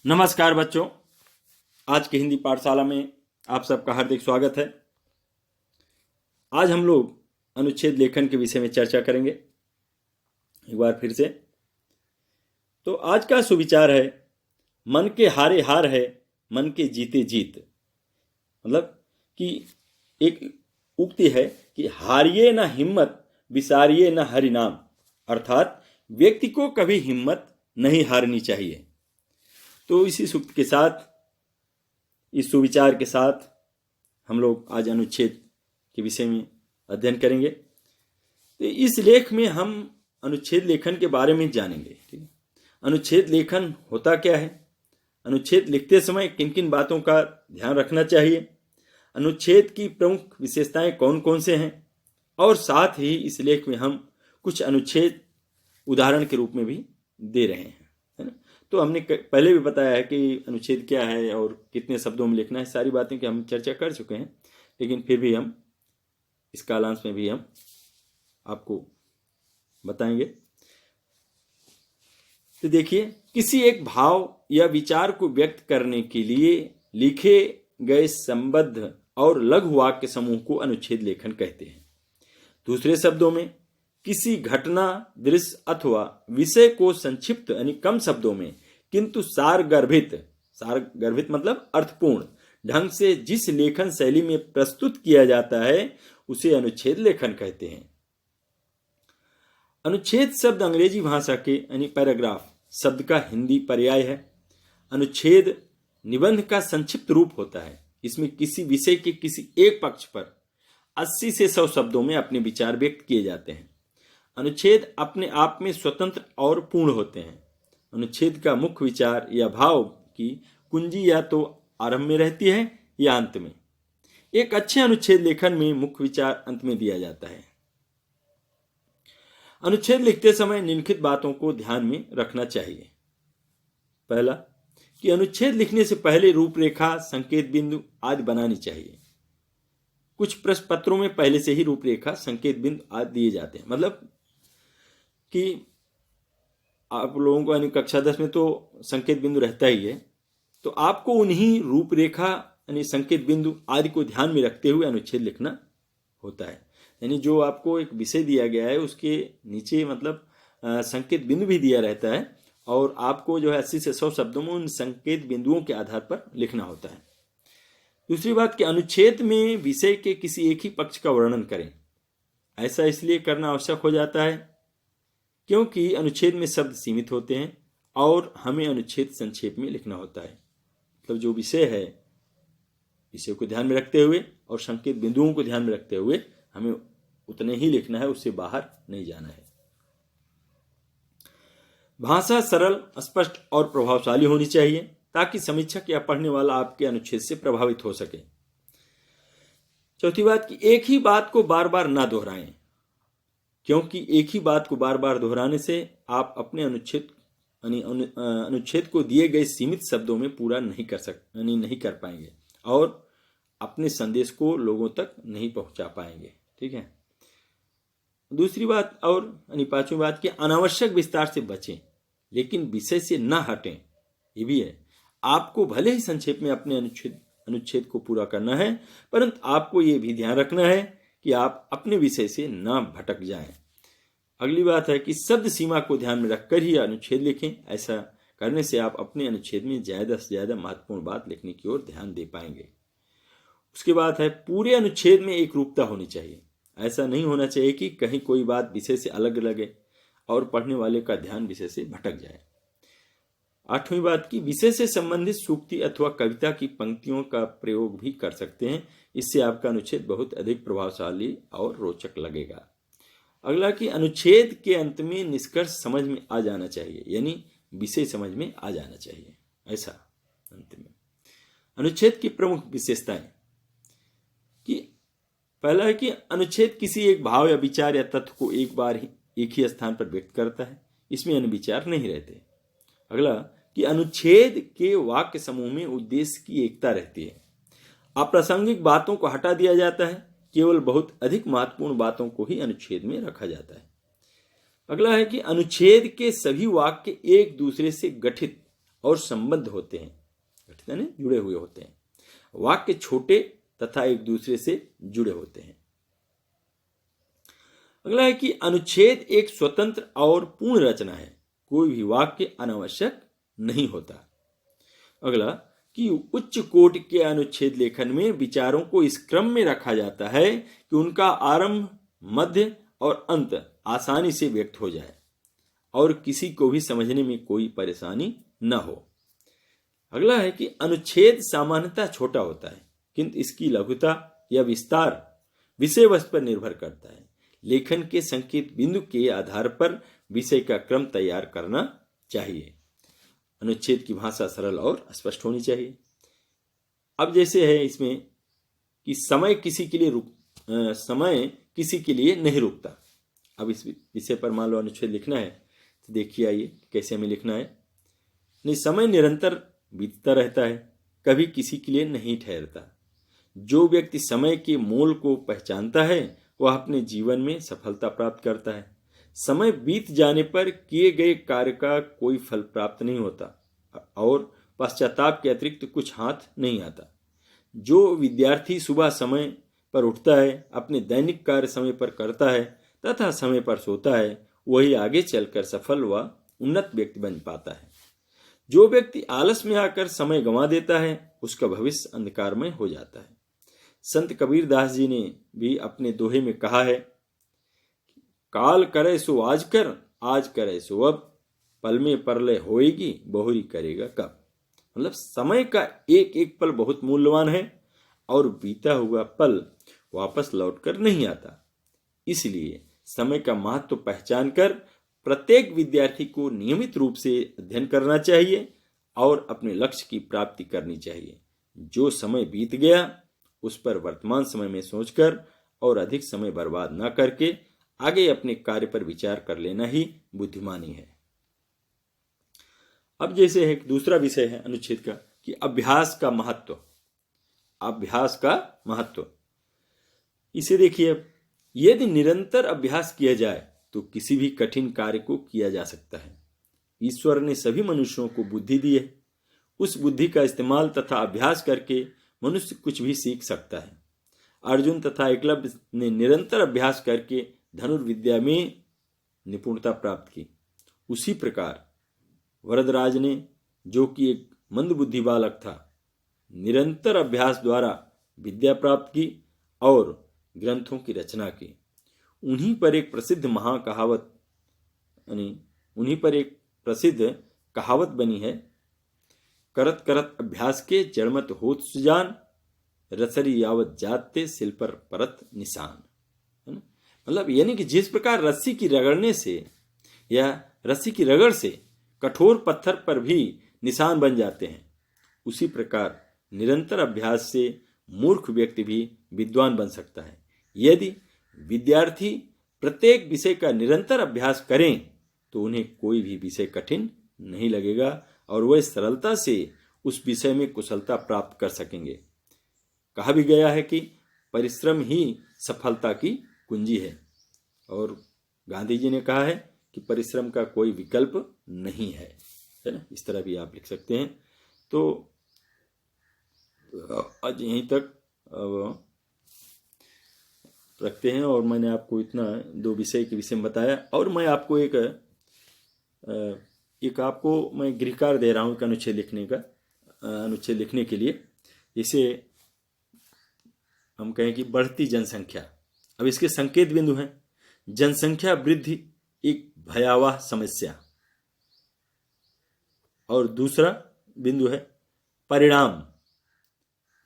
नमस्कार बच्चों, आज की हिंदी पाठशाला में आप सबका हार्दिक स्वागत है। आज हम लोग अनुच्छेद लेखन के विषय में चर्चा करेंगे एक बार फिर से। तो आज का सुविचार है, मन के हारे हार है, मन के जीते जीत। मतलब कि एक उक्ति है कि हारिए न हिम्मत, विसारिए न हरिनाम। अर्थात व्यक्ति को कभी हिम्मत नहीं हारनी चाहिए। तो इसी सूक्त के साथ, इस सुविचार के साथ हम लोग आज अनुच्छेद के विषय में अध्ययन करेंगे। तो इस लेख में हम अनुच्छेद लेखन के बारे में जानेंगे। ठीक है, अनुच्छेद लेखन होता क्या है, अनुच्छेद लिखते समय किन किन बातों का ध्यान रखना चाहिए, अनुच्छेद की प्रमुख विशेषताएं कौन कौन से हैं, और साथ ही इस लेख में हम कुछ अनुच्छेद उदाहरण के रूप में भी दे रहे हैं, है ना। तो हमने पहले भी बताया है कि अनुच्छेद क्या है और कितने शब्दों में लिखना है। सारी बातें की हम चर्चा कर चुके हैं, लेकिन फिर भी हम इस कालांश में भी हम आपको बताएंगे। तो देखिए, किसी एक भाव या विचार को व्यक्त करने के लिए लिखे गए संबद्ध और लघु वाक्य समूह को अनुच्छेद लेखन कहते हैं। दूसरे शब्दों में, किसी घटना, दृश्य अथवा विषय को संक्षिप्त यानी कम शब्दों में किंतु सारगर्भित मतलब अर्थपूर्ण ढंग से जिस लेखन शैली में प्रस्तुत किया जाता है उसे अनुच्छेद लेखन कहते हैं। अनुच्छेद शब्द अंग्रेजी भाषा के यानी पैराग्राफ शब्द का हिंदी पर्याय है। अनुच्छेद निबंध का संक्षिप्त रूप होता है। इसमें किसी विषय के किसी एक पक्ष पर 80 से 100 शब्दों में अपने विचार व्यक्त किए जाते हैं। अनुच्छेद अपने आप में स्वतंत्र और पूर्ण होते हैं। अनुच्छेद का मुख्य विचार या भाव की कुंजी या तो आरंभ में रहती है या अंत में। एक अच्छे अनुच्छेद लेखन में मुख्य विचार अंत में दिया जाता है। अनुच्छेद लिखते समय निम्नलिखित बातों को ध्यान में रखना चाहिए। पहला, कि अनुच्छेद लिखने से पहले रूपरेखा, संकेत बिंदु आदि बनानी चाहिए। कुछ प्रश्न पत्रों में पहले से ही रूपरेखा, संकेत बिंदु आदि दिए जाते हैं। मतलब कि आप लोगों को यानी कक्षा 10 में तो संकेत बिंदु रहता ही है, तो आपको उन्हीं रूपरेखा यानी संकेत बिंदु आदि को ध्यान में रखते हुए अनुच्छेद लिखना होता है। यानी जो आपको एक विषय दिया गया है उसके नीचे मतलब संकेत बिंदु भी दिया रहता है, और आपको जो है 80 से 100 शब्दों में उन संकेत बिंदुओं के आधार पर लिखना होता है। दूसरी बात कि अनुच्छेद में विषय के किसी एक ही पक्ष का वर्णन करें। ऐसा इसलिए करना आवश्यक हो जाता है क्योंकि अनुच्छेद में शब्द सीमित होते हैं और हमें अनुच्छेद संक्षेप में लिखना होता है। मतलब जो विषय है, विषय को ध्यान में रखते हुए और संकेत बिंदुओं को ध्यान में रखते हुए हमें उतने ही लिखना है, उससे बाहर नहीं जाना है। भाषा सरल, स्पष्ट और प्रभावशाली होनी चाहिए ताकि समीक्षक या पढ़ने वाला आपके अनुच्छेद से प्रभावित हो सके। चौथी बात कि एक ही बात को बार बार ना दोहराएं, क्योंकि एक ही बात को बार बार दोहराने से आप अपने अनुच्छेद को दिए गए सीमित शब्दों में पूरा नहीं कर पाएंगे और अपने संदेश को लोगों तक नहीं पहुंचा पाएंगे। ठीक है। दूसरी बात और पांचवी बात कि अनावश्यक विस्तार से बचें लेकिन विषय से ना हटें। ये भी है, आपको भले ही संक्षेप में अपने अनुच्छेद को पूरा करना है, परंतु आपको ये भी ध्यान रखना है कि आप अपने विषय से ना भटक जाएं। अगली बात है कि शब्द सीमा को ध्यान में रखकर ही अनुच्छेद लिखें। ऐसा करने से आप अपने अनुच्छेद में ज्यादा से ज्यादा महत्वपूर्ण बात लिखने की ओर ध्यान दे पाएंगे। उसके बाद है, पूरे अनुच्छेद में एक रूपता होनी चाहिए। ऐसा नहीं होना चाहिए कि कहीं कोई बात विषय से अलग लगे और पढ़ने वाले का ध्यान विषय से भटक जाए। आठवीं बात की विषय से संबंधित सूक्ति अथवा कविता की पंक्तियों का प्रयोग भी कर सकते हैं। इससे आपका अनुच्छेद बहुत अधिक प्रभावशाली और रोचक लगेगा। अगला कि अनुच्छेद के अंत में निष्कर्ष समझ में आ जाना चाहिए, यानी विषय समझ में आ जाना चाहिए। ऐसा अंत में अनुच्छेद की प्रमुख विशेषताएं कि पहला है कि अनुच्छेद किसी एक भाव या विचार या तथ्य को एक ही स्थान पर व्यक्त करता है। इसमें अन्य विचार नहीं रहते। अगला कि अनुच्छेद के वाक्य समूह में उद्देश्य की एकता रहती है। अप्रासंगिक बातों को हटा दिया जाता है, केवल बहुत अधिक महत्वपूर्ण बातों को ही अनुच्छेद में रखा जाता है। अगला है कि अनुच्छेद के सभी वाक्य एक दूसरे से गठित और संबद्ध होते हैं, गठित यानी जुड़े हुए होते हैं। वाक्य छोटे तथा एक दूसरे से जुड़े होते हैं। अगला है कि अनुच्छेद एक स्वतंत्र और पूर्ण रचना है, कोई भी वाक्य अनावश्यक नहीं होता। अगला कि उच्च कोटि के अनुच्छेद लेखन में विचारों को इस क्रम में रखा जाता है कि उनका आरंभ, मध्य और अंत आसानी से व्यक्त हो जाए और किसी को भी समझने में कोई परेशानी न हो। अगला है कि अनुच्छेद सामान्यतः छोटा होता है, किंतु इसकी लघुता या विस्तार विषय वस्तु पर निर्भर करता है। लेखन के संकेत बिंदु के आधार पर विषय का क्रम तैयार करना चाहिए। अनुच्छेद की भाषा सरल और स्पष्ट होनी चाहिए। अब जैसे है इसमें कि समय किसी के लिए नहीं रुकता। अब इस विषय पर मान लो अनुच्छेद लिखना है तो देखिए आइए कैसे हमें लिखना है। नहीं, समय निरंतर बीतता रहता है, कभी किसी के लिए नहीं ठहरता। जो व्यक्ति समय के मोल को पहचानता है वह अपने जीवन में सफलता प्राप्त करता है। समय बीत जाने पर किए गए कार्य का कोई फल प्राप्त नहीं होता और पश्चाताप के अतिरिक्त कुछ हाथ नहीं आता। जो विद्यार्थी सुबह समय पर उठता है, अपने दैनिक कार्य समय पर करता है तथा समय पर सोता है, वही आगे चलकर सफल व उन्नत व्यक्ति बन पाता है। जो व्यक्ति आलस में आकर समय गंवा देता है उसका भविष्य अंधकारमय हो जाता है। संत कबीर दास जी ने भी अपने दोहे में कहा है, काल करे सो आज कर, आज करे सो अब, पल में परलय होएगी, बहुरी करेगा कब। मतलब समय का एक एक पल बहुत मूल्यवान है और बीता हुआ पल वापस लौटकर नहीं आता। इसलिए समय का महत्व पहचान कर प्रत्येक विद्यार्थी को नियमित रूप से अध्ययन करना चाहिए और अपने लक्ष्य की प्राप्ति करनी चाहिए। जो समय बीत गया उस पर वर्तमान समय में सोचकर और अधिक समय बर्बाद न करके आगे अपने कार्य पर विचार कर लेना ही बुद्धिमानी है। अब जैसे एक दूसरा विषय है अनुच्छेद का कि अभ्यास का महत्व। अभ्यास का महत्व, इसे देखिए, यदि निरंतर अभ्यास किया जाए तो किसी भी कठिन कार्य को किया जा सकता है। ईश्वर ने सभी मनुष्यों को बुद्धि दी है। उस बुद्धि का इस्तेमाल तथा अभ्यास करके मनुष्य कुछ भी सीख सकता है। अर्जुन तथा एकलव्य ने निरंतर अभ्यास करके धनुर्विद्या में निपुणता प्राप्त की। उसी प्रकार वरदराज ने, जो कि एक मंदबुद्धि बालक था, निरंतर अभ्यास द्वारा विद्या प्राप्त की और ग्रंथों की रचना की। उन्हीं पर एक प्रसिद्ध कहावत बनी है, करत करत अभ्यास के जड़मत होत सुजान, रसरी यावत जाते सिल पर परत निशान। है ना? मतलब यानी कि जिस प्रकार रस्सी की रगड़ने से या रस्सी की रगड़ से कठोर पत्थर पर भी निशान बन जाते हैं, उसी प्रकार निरंतर अभ्यास से मूर्ख व्यक्ति भी विद्वान बन सकता है। यदि विद्यार्थी प्रत्येक विषय का निरंतर अभ्यास करें तो उन्हें कोई भी विषय कठिन नहीं लगेगा और वह सरलता से उस विषय में कुशलता प्राप्त कर सकेंगे। कहा भी गया है कि परिश्रम ही सफलता की कुंजी है और गांधी जी ने कहा है कि परिश्रम का कोई विकल्प नहीं है ना। इस तरह भी आप लिख सकते हैं। तो आज यहीं तक रखते हैं और मैंने आपको इतना दो विषय के विषय में बताया और मैं आपको एक आपको मैं गृह कार्य दे रहा हूँ एक अनुच्छेद लिखने के लिए। इसे हम कहें कि बढ़ती जनसंख्या। अब इसके संकेत बिंदु हैं, जनसंख्या वृद्धि एक भयावह समस्या, और दूसरा बिंदु है परिणाम,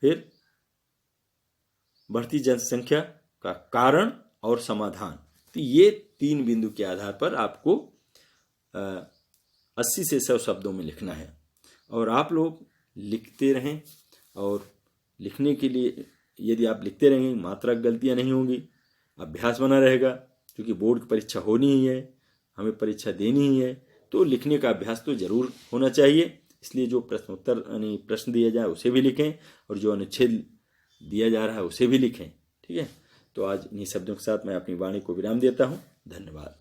फिर बढ़ती जनसंख्या का कारण और समाधान। तो ये तीन बिंदु के आधार पर आपको 80 से 100 शब्दों में लिखना है और आप लोग लिखते रहें। और लिखने के लिए यदि आप लिखते रहेंगे मात्रा गलतियां नहीं होंगी, अभ्यास बना रहेगा, क्योंकि बोर्ड की परीक्षा होनी ही है, हमें परीक्षा देनी ही है, तो लिखने का अभ्यास तो जरूर होना चाहिए। इसलिए जो प्रश्नोत्तर यानी प्रश्न दिया जाए उसे भी लिखें और जो अनुच्छेद दिया जा रहा है उसे भी लिखें। ठीक है, तो आज इन्हीं शब्दों के साथ मैं अपनी वाणी को विराम देता हूँ। धन्यवाद।